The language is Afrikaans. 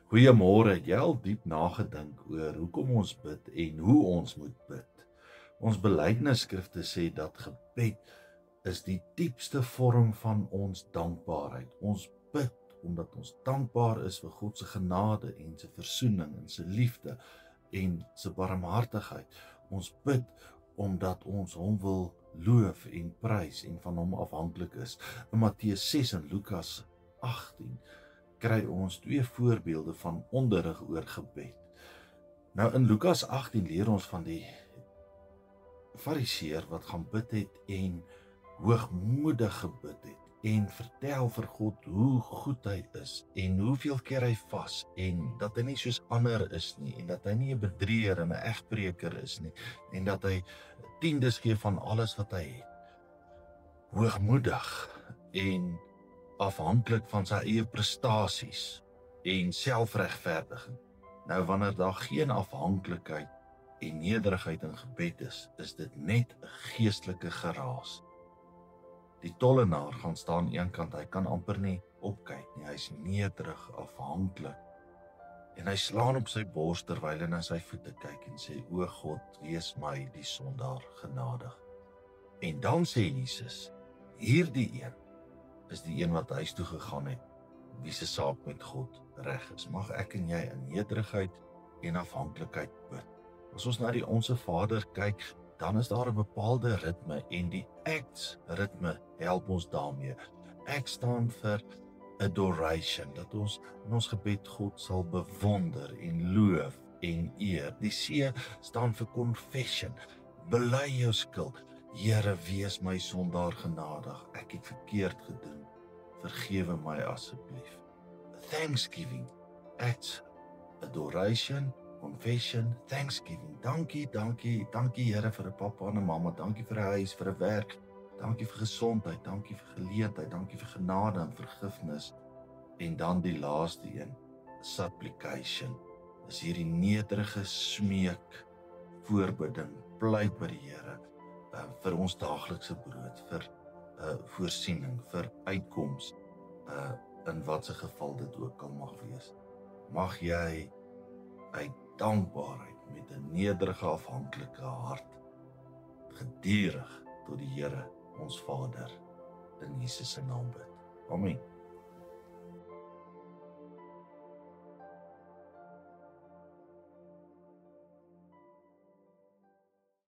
Goeiemôre, het jy al diep nagedink oor hoekom ons bid en hoe ons moet bid? Ons belydenisskrifte sê dat gebed is die diepste vorm van ons dankbaarheid. Ons bid omdat ons dankbaar is vir God se genade en sy versoening en sy liefde en sy barmhartigheid. Ons bid omdat ons hom wil loof en prys en van hom afhanklik is. In Matteus 6 en Lukas 18 kry ons twee voorbeelde van onderrig oor gebed. Nou in Lukas 18 leer ons van die Fariseer wat gaan bid het en hoogmoedig gebid het en vertel vir God hoe goed hy is en hoeveel keer hy vas en dat hy nie soos ander is nie en dat hy nie 'n bedrieger en 'n egbreker is nie en dat hy tiendes gee van alles wat hy het. Hoogmoedig en afhanklik van sy eie prestasies en selfregverdiging. Nou wanneer daar geen afhanklikheid en nederigheid in gebed is dit net 'n geestelike geraas. Die tollenaar gaan staan aan een kant, hy kan amper nie opkyk nie, hy's nederig, afhanklik. En hy slaan op sy bors terwyl hy na sy voete kyk en sê, o God, wees my die sondaar genadig. En dan sê Jesus, hierdie een is die een wat huis toe gegaan het, wie se saak met God reg is. Mag ek en jy in nederigheid en afhanklikheid bid. As ons na die Onse Vader kyk, dan is daar 'n bepaalde ritme en die acts ritme help ons daarmee. Act staan vir adoration, dat ons in ons gebed God sal bewonder en loof en eer. Die C staan vir confession, bely jou skuld. Here, wees my sondaar genadig, ek het verkeerd gedoen, vergewe my asseblief. Thanksgiving, acts, adoration, confession, thanksgiving. Dankie Here vir 'n pappa en 'n mamma, dankie vir 'n huis, vir 'n werk, dankie vir gesondheid, dankie vir geleentheid, dankie vir genade en vergifnis. En dan die laaste een, supplication, is hierdie nederige smeek, voorbidding, pleit by die Here, vir ons daaglikse brood, vir voorsiening, vir uitkoms, in wat se geval dit ook al mag wees. Mag jy uit dankbaarheid met 'n nederige afhanklike hart gedurig tot die Here, ons Vader, in Jesus se naam bid. Amen.